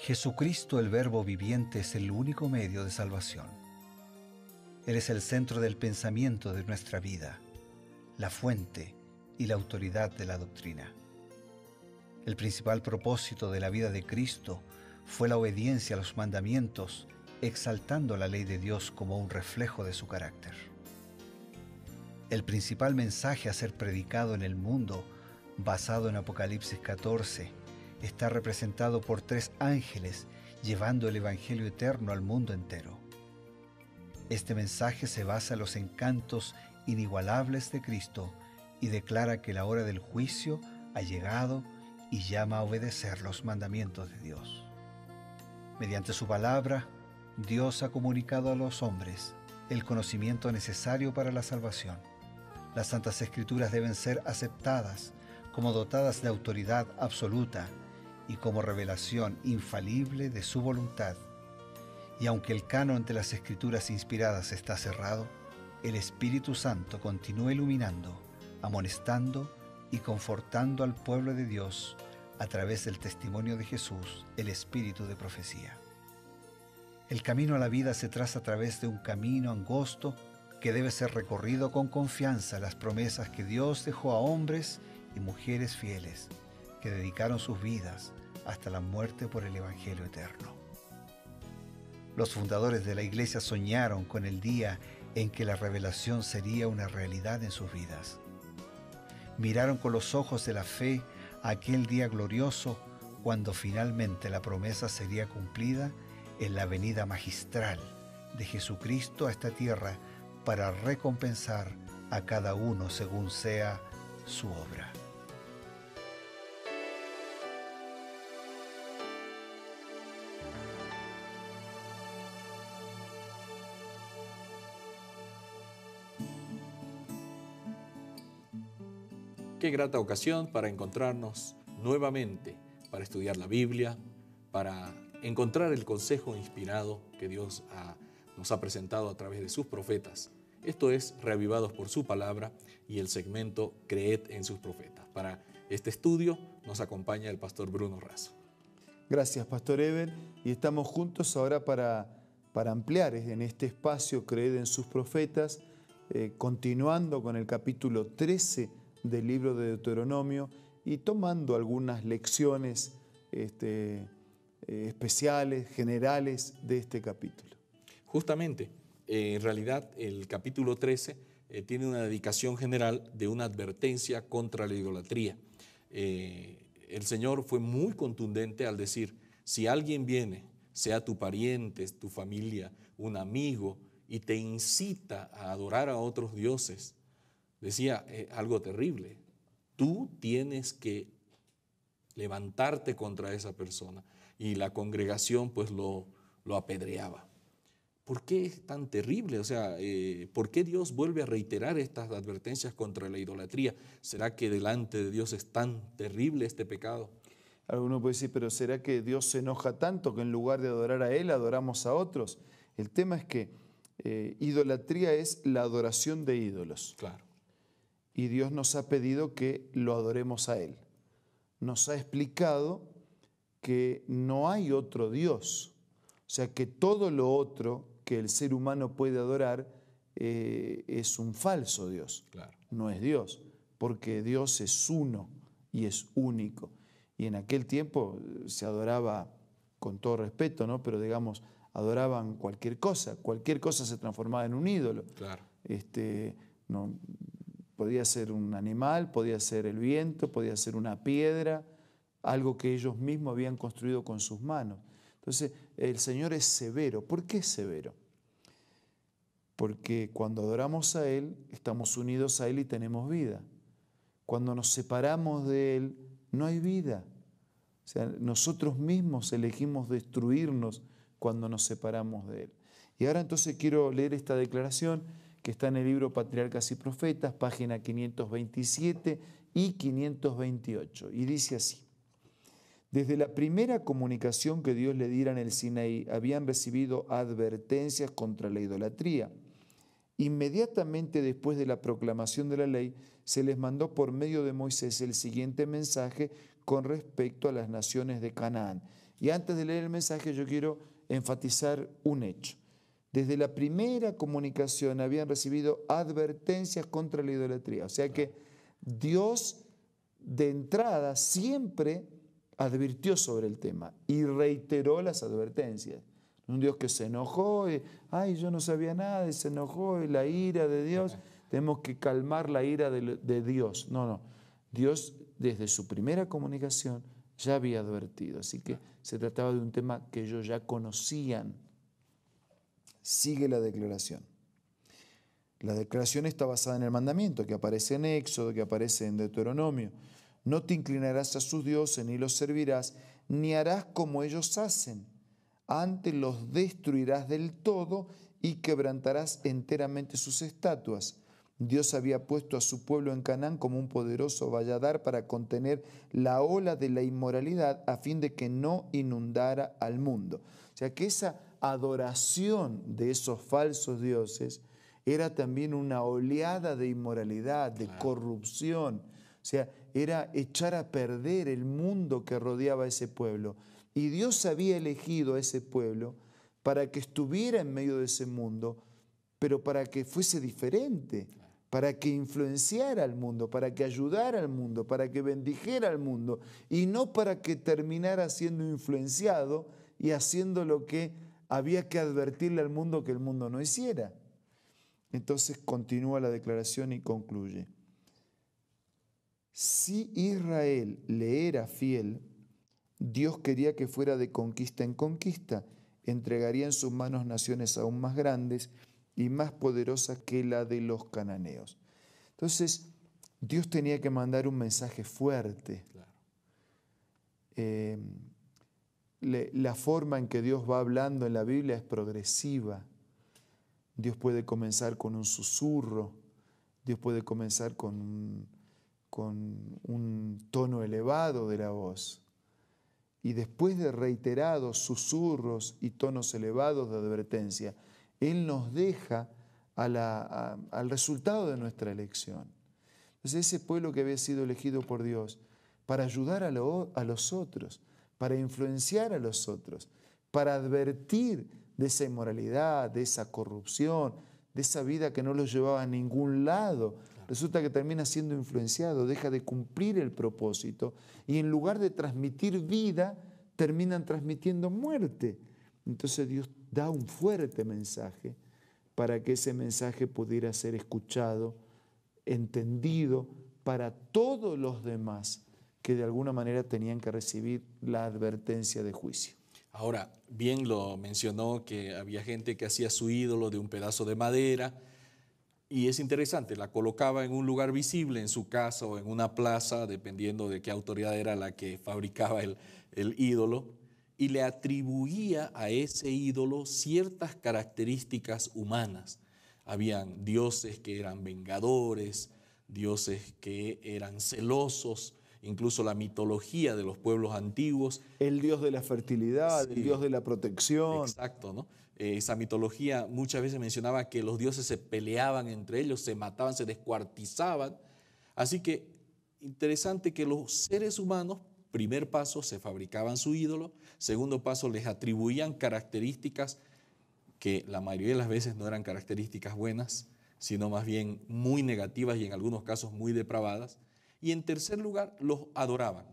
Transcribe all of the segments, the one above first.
Jesucristo, el Verbo viviente, es el único medio de salvación. Él es el centro del pensamiento de nuestra vida, la fuente y la autoridad de la doctrina. El principal propósito de la vida de Cristo fue la obediencia a los mandamientos, exaltando la ley de Dios como un reflejo de su carácter. El principal mensaje a ser predicado en el mundo, basado en Apocalipsis 14, está representado por 3 ángeles llevando el Evangelio eterno al mundo entero. Este mensaje se basa en los encantos inigualables de Cristo y declara que la hora del juicio ha llegado y llama a obedecer los mandamientos de Dios. Mediante su palabra, Dios ha comunicado a los hombres el conocimiento necesario para la salvación. Las Santas Escrituras deben ser aceptadas como dotadas de autoridad absoluta y como revelación infalible de su voluntad. Y aunque el canon de las Escrituras inspiradas está cerrado, el Espíritu Santo continúa iluminando, amonestando y confortando al pueblo de Dios a través del testimonio de Jesús, el Espíritu de profecía. El camino a la vida se traza a través de un camino angosto que debe ser recorrido con confianza en las promesas que Dios dejó a hombres y mujeres fieles que dedicaron sus vidas hasta la muerte por el Evangelio eterno. Los fundadores de la Iglesia soñaron con el día en que la revelación sería una realidad en sus vidas. Miraron con los ojos de la fe a aquel día glorioso cuando finalmente la promesa sería cumplida en la venida magistral de Jesucristo a esta tierra para recompensar a cada uno según sea su obra. Qué grata ocasión para encontrarnos nuevamente, para estudiar la Biblia, para encontrar el consejo inspirado que Dios nos ha presentado a través de sus profetas. Esto es Reavivados por su palabra y el segmento Creed en sus profetas. Para este estudio nos acompaña el pastor Bruno Razo. Gracias, pastor Eber, y estamos juntos ahora para ampliar en este espacio Creed en sus profetas, continuando con el capítulo 13 del libro de Deuteronomio y tomando algunas lecciones especiales, generales de este capítulo. Justamente, en realidad el capítulo 13 tiene una dedicación general de una advertencia contra la idolatría. El Señor fue muy contundente al decir, si alguien viene, sea tu pariente, tu familia, un amigo, y te incita a adorar a otros dioses, decía algo terrible, tú tienes que levantarte contra esa persona. Y la congregación pues lo apedreaba. ¿Por qué es tan terrible? O sea, ¿por qué Dios vuelve a reiterar estas advertencias contra la idolatría? ¿Será que delante de Dios es tan terrible este pecado? Alguno puede decir, pero ¿será que Dios se enoja tanto que en lugar de adorar a Él, adoramos a otros? El tema es que idolatría es la adoración de ídolos. Claro. Y Dios nos ha pedido que lo adoremos a Él. Nos ha explicado que no hay otro Dios. O sea, que todo lo otro que el ser humano puede adorar es un falso Dios. Claro. No es Dios, porque Dios es uno y es único. Y en aquel tiempo se adoraba, con todo respeto, ¿no? Pero digamos, adoraban cualquier cosa se transformaba en un ídolo. Claro. No, podía ser un animal, podía ser el viento, podía ser una piedra, algo que ellos mismos habían construido con sus manos. Entonces, el Señor es severo. ¿Por qué es severo? Porque cuando adoramos a Él, estamos unidos a Él y tenemos vida. Cuando nos separamos de Él, no hay vida. O sea, nosotros mismos elegimos destruirnos cuando nos separamos de Él. Y ahora entonces quiero leer esta declaración que está en el libro Patriarcas y Profetas, página 527 y 528. Y dice así: desde la primera comunicación que Dios le diera en el Sinaí, habían recibido advertencias contra la idolatría. Inmediatamente después de la proclamación de la ley, se les mandó por medio de Moisés el siguiente mensaje con respecto a las naciones de Canaán. Y antes de leer el mensaje yo quiero enfatizar un hecho. Desde la primera comunicación habían recibido advertencias contra la idolatría. O sea que Dios de entrada siempre advirtió sobre el tema y reiteró las advertencias. Un Dios que se enojó, ay, yo no sabía nada, y se enojó, y la ira de Dios, tenemos que calmar la ira de Dios. No. Dios desde su primera comunicación ya había advertido, así que se trataba de un tema que ellos ya conocían. Sigue la declaración. La declaración está basada en el mandamiento que aparece en Éxodo, que aparece en Deuteronomio. No te inclinarás a sus dioses, ni los servirás, ni harás como ellos hacen. Antes los destruirás del todo y quebrantarás enteramente sus estatuas. Dios había puesto a su pueblo en Canaán como un poderoso valladar para contener la ola de la inmoralidad a fin de que no inundara al mundo. O sea que esa adoración de esos falsos dioses era también una oleada de inmoralidad, de corrupción. O sea, era echar a perder el mundo que rodeaba a ese pueblo. Y Dios había elegido a ese pueblo para que estuviera en medio de ese mundo, pero para que fuese diferente, para que influenciara al mundo, para que ayudara al mundo, para que bendijera al mundo, y no para que terminara siendo influenciado y haciendo lo que había que advertirle al mundo que el mundo no hiciera. Entonces continúa la declaración y concluye. Si Israel le era fiel, Dios quería que fuera de conquista en conquista, entregaría en sus manos naciones aún más grandes y más poderosas que la de los cananeos. Entonces, Dios tenía que mandar un mensaje fuerte. Claro. La forma en que Dios va hablando en la Biblia es progresiva. Dios puede comenzar con un susurro, Dios puede comenzar con un tono elevado de la voz. Y después de reiterados susurros y tonos elevados de advertencia, Él nos deja al resultado de nuestra elección. Entonces ese pueblo que había sido elegido por Dios para ayudar a los otros, para influenciar a los otros, para advertir de esa inmoralidad, de esa corrupción, de esa vida que no los llevaba a ningún lado. Resulta que termina siendo influenciado, deja de cumplir el propósito y en lugar de transmitir vida, terminan transmitiendo muerte. Entonces Dios da un fuerte mensaje para que ese mensaje pudiera ser escuchado, entendido para todos los demás que de alguna manera tenían que recibir la advertencia de juicio. Ahora, bien lo mencionó que había gente que hacía su ídolo de un pedazo de madera y es interesante, la colocaba en un lugar visible, en su casa o en una plaza, dependiendo de qué autoridad era la que fabricaba el ídolo, y le atribuía a ese ídolo ciertas características humanas. Habían dioses que eran vengadores, dioses que eran celosos, incluso la mitología de los pueblos antiguos. El dios de la fertilidad, Sí, el dios de la protección. Exacto, ¿no? Esa mitología muchas veces mencionaba que los dioses se peleaban entre ellos, se mataban, se descuartizaban. Así que interesante que los seres humanos, primer paso, se fabricaban su ídolo, segundo paso, les atribuían características que la mayoría de las veces no eran características buenas, sino más bien muy negativas y en algunos casos muy depravadas. Y en tercer lugar, los adoraban.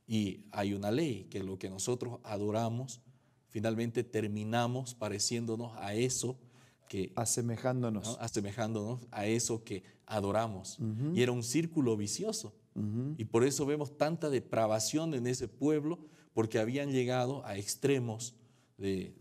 Y hay una ley que lo que nosotros adoramos, finalmente terminamos pareciéndonos a eso que... Asemejándonos. ¿no? Asemejándonos a eso que adoramos. Y era un círculo vicioso. Y por eso vemos tanta depravación en ese pueblo, porque habían llegado a extremos de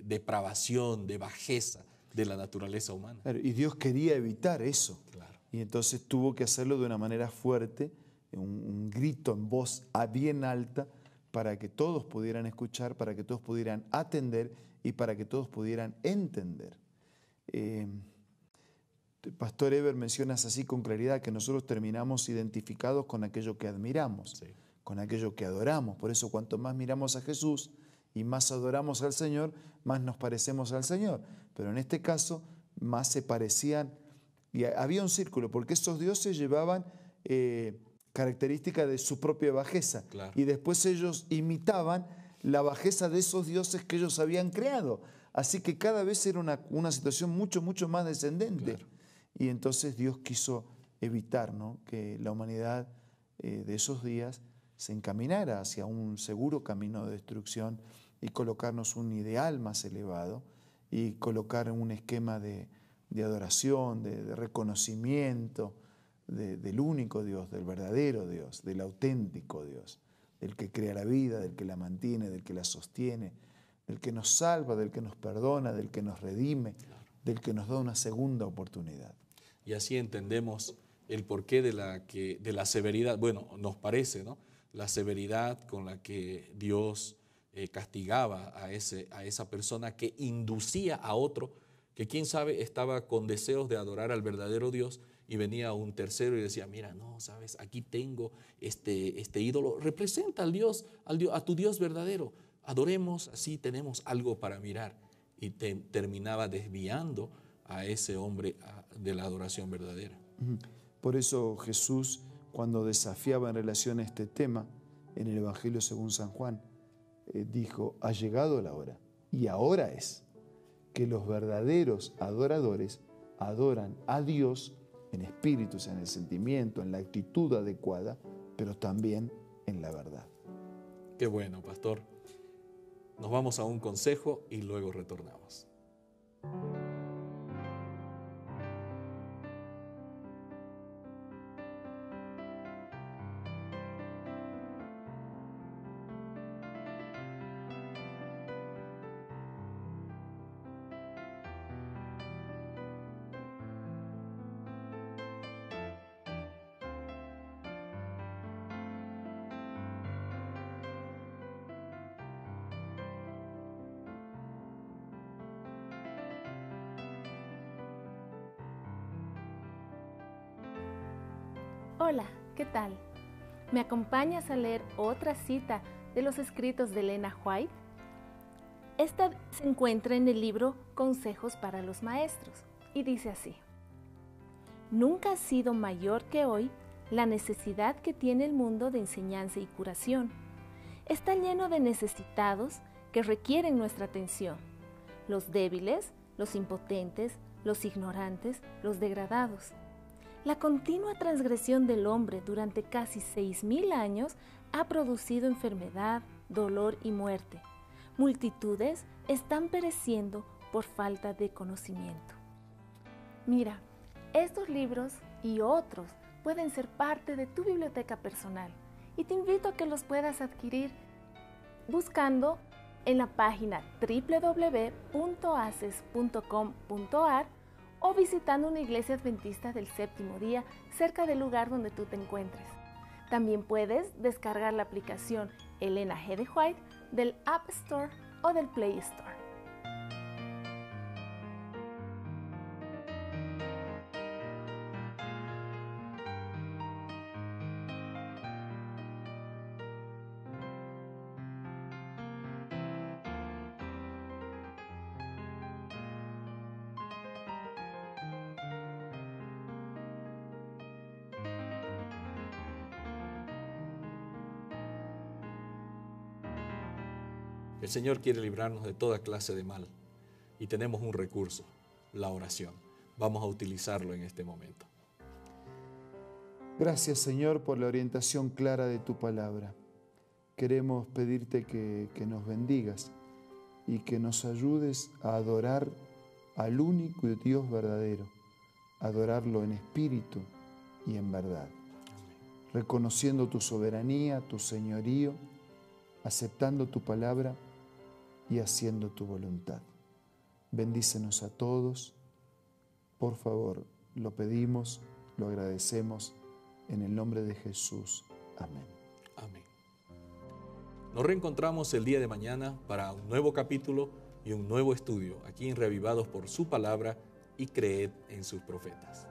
depravación, de bajeza de la naturaleza humana. Y Dios quería evitar eso. Claro. Y entonces tuvo que hacerlo de una manera fuerte, un grito en voz bien alta, para que todos pudieran escuchar, para que todos pudieran atender y para que todos pudieran entender. Pastor Eber, mencionas así con claridad que nosotros terminamos identificados con aquello que admiramos, Sí. con aquello que adoramos. Por eso cuanto más miramos a Jesús y más adoramos al Señor, más nos parecemos al Señor. Pero en este caso, más se parecían. Y había un círculo, porque esos dioses llevaban característica de su propia bajeza. Claro. Y después ellos imitaban la bajeza de esos dioses que ellos habían creado. Así que cada vez era una situación mucho, mucho más descendente. Claro. Y entonces Dios quiso evitar, ¿no?, que la humanidad de esos días se encaminara hacia un seguro camino de destrucción y colocarnos un ideal más elevado y colocar un esquema de adoración, de reconocimiento del único Dios, del verdadero Dios, del auténtico Dios, del que crea la vida, del que la mantiene, del que la sostiene, del que nos salva, del que nos perdona, del que nos redime, del que nos da una segunda oportunidad. Y así entendemos el porqué de la severidad, bueno, nos parece, ¿no?, la severidad con la que Dios castigaba a esa persona que inducía a otro, que quién sabe estaba con deseos de adorar al verdadero Dios, y venía un tercero y decía, mira, no, sabes, aquí tengo este ídolo, representa al Dios, a tu Dios verdadero, adoremos, así tenemos algo para mirar. Y terminaba desviando a ese hombre de la adoración verdadera. Por eso Jesús, cuando desafiaba en relación a este tema, en el Evangelio según San Juan, dijo, ha llegado la hora, y ahora es, que los verdaderos adoradores adoran a Dios en espíritu, o sea, en el sentimiento, en la actitud adecuada, pero también en la verdad. Qué bueno, pastor. Nos vamos a un consejo y luego retornamos. Hola, ¿qué tal? ¿Me acompañas a leer otra cita de los escritos de Elena White? Esta se encuentra en el libro Consejos para los Maestros y dice así: nunca ha sido mayor que hoy la necesidad que tiene el mundo de enseñanza y curación. Está lleno de necesitados que requieren nuestra atención: los débiles, los impotentes, los ignorantes, los degradados. La continua transgresión del hombre durante casi 6.000 años ha producido enfermedad, dolor y muerte. Multitudes están pereciendo por falta de conocimiento. Mira, estos libros y otros pueden ser parte de tu biblioteca personal y te invito a que los puedas adquirir buscando en la página www.aces.com.ar o visitando una iglesia adventista del séptimo día cerca del lugar donde tú te encuentres. También puedes descargar la aplicación Elena G. de White del App Store o del Play Store. El Señor quiere librarnos de toda clase de mal y tenemos un recurso, la oración. Vamos a utilizarlo en este momento. Gracias, Señor, por la orientación clara de tu palabra. Queremos pedirte que nos bendigas y que nos ayudes a adorar al único Dios verdadero, adorarlo en espíritu y en verdad, reconociendo tu soberanía, tu señorío, aceptando tu palabra y haciendo tu voluntad. Bendícenos a todos. Por favor, lo pedimos, lo agradecemos, en el nombre de Jesús. Amén. Amén. Nos reencontramos el día de mañana para un nuevo capítulo y un nuevo estudio aquí en Reavivados por su palabra y creed en sus profetas.